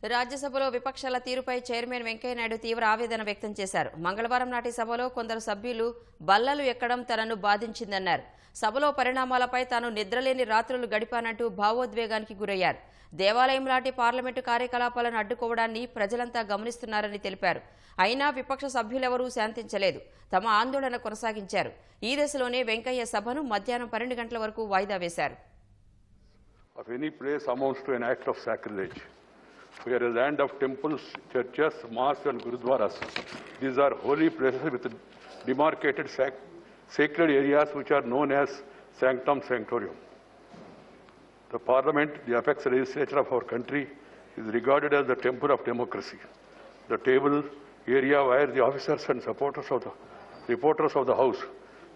రాజ్యసభలో విపక్షాల తీరుపై చైర్మన్ వెంకయ్య నాయుడు తీవ్ర ఆవేదన వ్యక్తం చేశారు. మంగళవారం నాటి సభలో కొందరు సభ్యులు బల్లలు ఎక్కడం తనను బాధించిందన్నారు. సభలో పరిణామాలపై తాను నిద్రలేని రాత్రులు గడిపానంటూ భావోద్వేగానికి గురయ్యారు. దేవాలయం లాంటి పార్లమెంటు కార్యకలాపాలను అడ్డుకోవడాన్ని ప్రజలంతా గమనిస్తున్నారని తెలిపారు. అయినా విపక్ష సభ్యులెవరూ శాంతించలేదు. తమ ఆందోళన కొనసాగించారు. ఈ దశలోనే వెంకయ్య సభను మధ్యాహ్నం 12 గంటల వరకు వాయిదా వేశారు. We are a land of temples, churches, mosques and gurudwaras. These are holy places with demarcated sacred areas which are known as sanctum sanctorium. The parliament, the apex legislature of our country, is regarded as the temple of democracy. The table area where the officers and reporters of the house,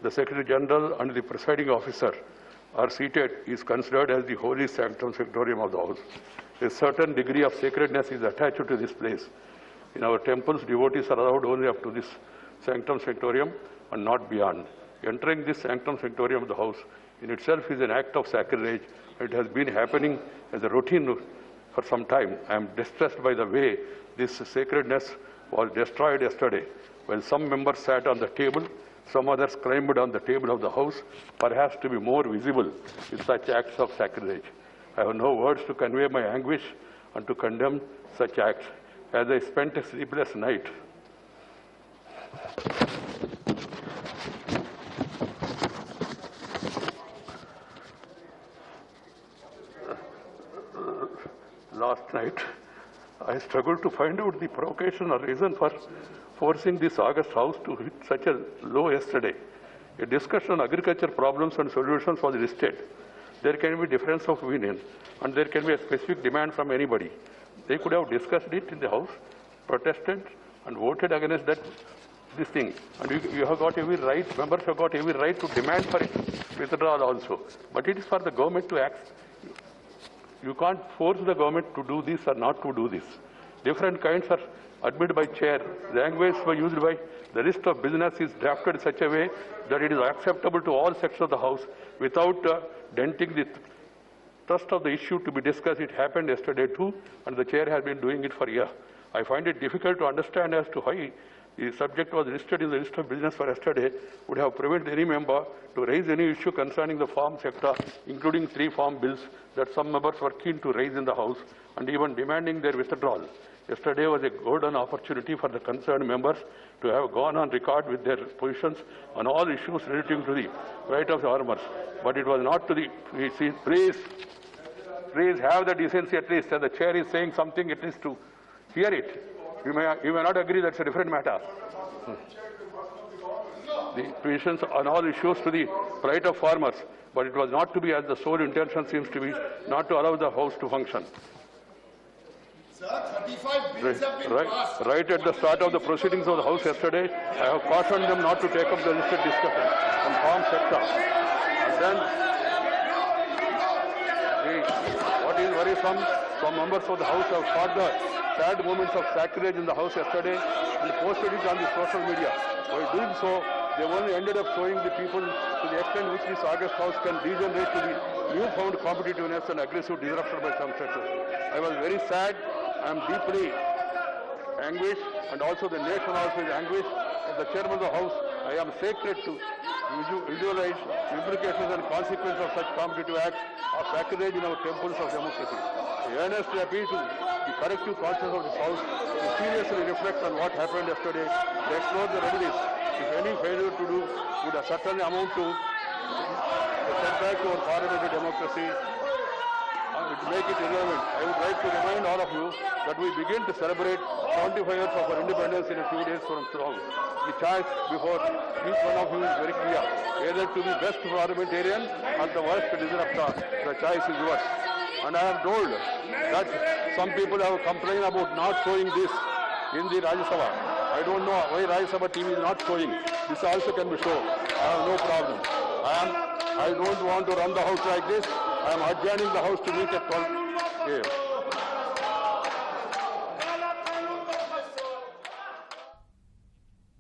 the secretary general and the presiding officer are seated is considered as the holy sanctum sanctorium of the house. A certain degree of sacredness is attached to this place. In our temples, devotees are allowed only up to this sanctum sanctorium and not beyond. Entering this sanctum sanctorium of the house in itself is an act of sacrilege. It has been happening as a routine for some time. I am distressed by the way this sacredness was destroyed yesterday. While some members sat on the table, some others climbed on the table of the house, perhaps to be more visible in such acts of sacrilege. I have no words to convey my anguish and to condemn such acts. As I spent a sleepless night, last night, I struggled to find out the provocation or reason for forcing this August House to hit such a low yesterday. A discussion on agriculture problems and solutions was listed. There can be difference of opinion and there can be a specific demand from anybody. They could have discussed it in the House, protested and voted against this thing. And you have got every right, members have got every right to demand for it withdrawal also. But it is for the government to act. You can't force the government to do this or not to do this. Different kinds are admitted by chair. Language used by the list of business is drafted in such a way that it is acceptable to all sections of the House without denting the thrust of the issue to be discussed. It happened yesterday too, and the chair has been doing it for a year. I find it difficult to understand as to why the subject was listed in the list of business for yesterday would have prevented any member to raise any issue concerning the farm sector, including 3 farm bills that some members were keen to raise in the House and even demanding their withdrawal. Yesterday was a golden opportunity for the concerned members to have gone on record with their positions on all issues relating to the right of the farmers. But it was not to the... Please have the decency at least. As the chair is saying something, at least to hear it. You may not agree, that's a different matter. The positions on all issues to the right of farmers. But it was not to be, as the sole intention seems to be, not to allow the House to function. Right at the start of the proceedings of the House yesterday, I have cautioned them not to take up the listed discussion on farm sector. And then, what is worrisome, some members of the House have caught the sad moments of sacrilege in the House yesterday and posted it on the social media. By doing so, they only ended up showing the people to the extent which this August House can degenerate to the newfound competitiveness and aggressive disruption by some sectors. I was very sad. I am deeply anguished, and also the nation also is anguished. As the chairman of the House, I am sacred to visualize implications and consequences of such competitive acts of sacrilege in our temples of democracy. I earnestly appeal to the collective conscience of this House to seriously reflect on what happened yesterday, to explore the remedies. If any failure to do would certainly amount to a setback to our parliamentary democracy, to make it irrelevant, I would like to remind all of you that we begin to celebrate 75 years of our independence in a few days from now. The choice before each one of you is very clear. Either to be best parliamentarian or the worst disruptor. The choice is yours. And I am told that some people have complained about not showing this in the Rajya Sabha. I don't know why Rajya Sabha TV is not showing. This also can be shown. I have no problem. I don't want to run the House like this. I am adjourning the House to meet at 12 a.m.